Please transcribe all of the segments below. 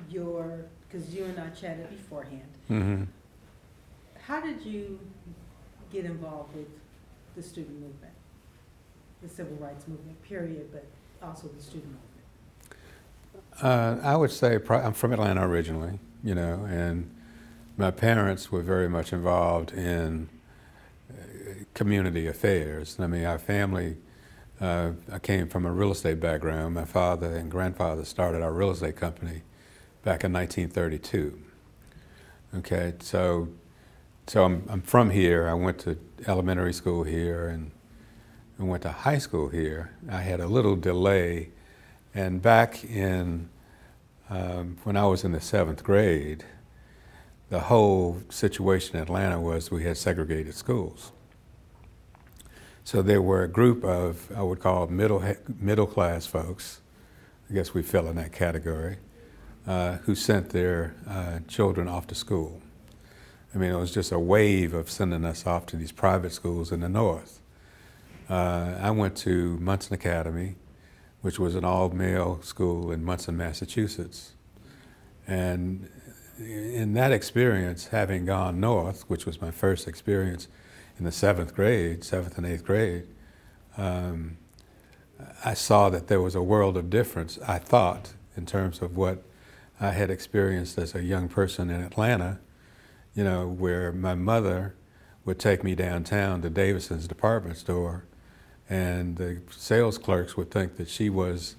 because you and I chatted beforehand, Mm-hmm. how did you get involved with the student movement, the civil rights movement, period, but also the student movement? I would say I'm from Atlanta originally, and my parents were very much involved in community affairs. I mean, our family, I came from a real estate background. My father and grandfather started our real estate company back in 1932. Okay, so I'm from here. I went to elementary school here and I went to high school here. I had a little delay, and back in when I was in the 7th grade, the whole situation in Atlanta was we had segregated schools. So there were a group of, I would call middle class folks, I guess we fell in that category, who sent their children off to school. I mean, it was just a wave of sending us off to these private schools in the north. I went to Munson Academy, which was an all-male school in Munson, Massachusetts. And in that experience, having gone north, which was my first experience in the 7th grade, 7th and 8th grade, I saw that there was a world of difference, I thought, in terms of what I had experienced as a young person in Atlanta, where my mother would take me downtown to Davison's department store, and the sales clerks would think that she was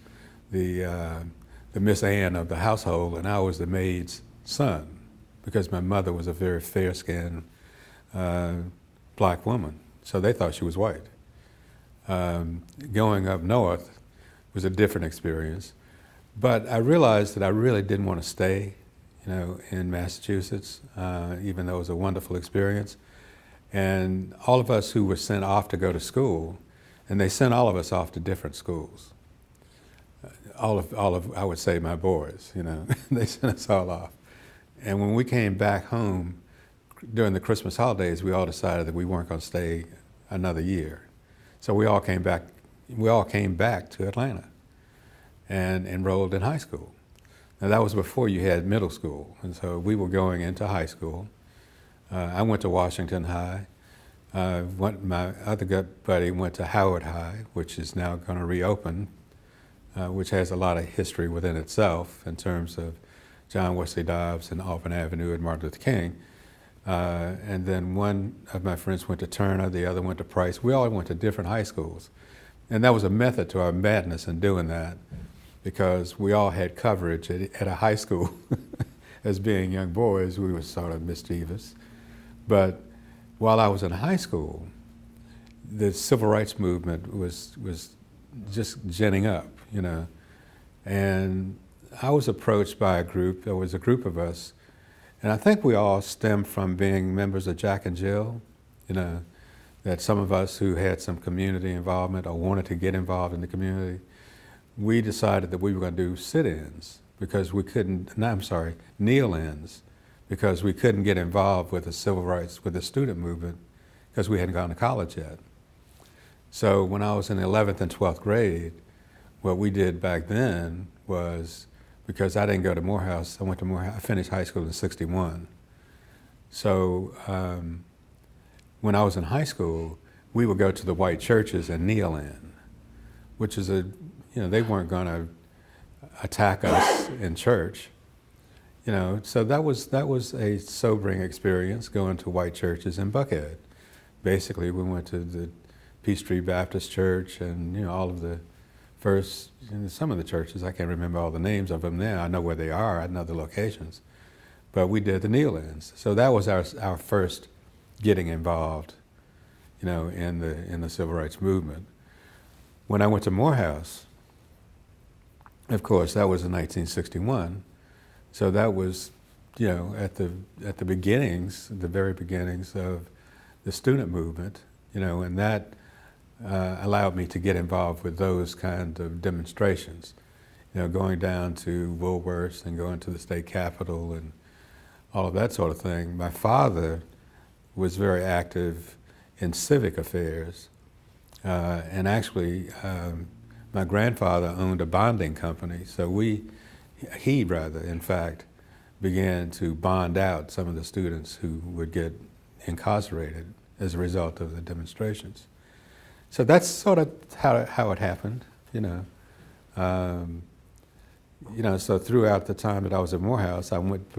the Miss Ann of the household, and I was the maid's son, because my mother was a very fair-skinned black woman, so they thought she was white. Going up north was a different experience, but I realized that I really didn't want to stay, in Massachusetts, even though it was a wonderful experience. And all of us who were sent off to go to school, and they sent all of us off to different schools. All of I would say my boys, they sent us all off. And when we came back home during the Christmas holidays, we all decided that we weren't going to stay another year. So we all came back to Atlanta and enrolled in high school. Now that was before you had middle school, and so we were going into high school. I went to Washington High. My other good buddy went to Howard High, which is now going to reopen, which has a lot of history within itself in terms of John Wesley Dobbs and Auburn Avenue and Martin Luther King. And then one of my friends went to Turner, the other went to Price. We all went to different high schools. And that was a method to our madness in doing that, because we all had coverage at a high school. As being young boys, we were sort of mischievous. But while I was in high school, the civil rights movement was just ginning up, And I was approached by a group. There was a group of us, and I think we all stemmed from being members of Jack and Jill, that some of us who had some community involvement or wanted to get involved in the community, we decided that we were going to do sit-ins because we couldn't, kneel-ins, because we couldn't get involved with the civil rights, with the student movement, because we hadn't gone to college yet. So when I was in the 11th and 12th grade, what we did back then was, because I didn't go to Morehouse, I finished high school in '61. So when I was in high school, we would go to the white churches and kneel in, which is they weren't going to attack us in church. So that was a sobering experience, going to white churches in Buckhead. Basically, we went to the Peachtree Baptist Church and all of the first, some of the churches. I can't remember all the names of them now. I know where they are. I know the locations, but we did the kneel-ins. So that was our first getting involved, in the civil rights movement. When I went to Morehouse, of course, that was in 1961. So that was, at the beginnings, the very beginnings of the student movement, and that allowed me to get involved with those kind of demonstrations, going down to Woolworths and going to the state capitol and all of that sort of thing. My father was very active in civic affairs, and actually my grandfather owned a bonding company, so we he rather, in fact, began to bond out some of the students who would get incarcerated as a result of the demonstrations. So that's sort of how it happened, you know. So throughout the time that I was at Morehouse, I went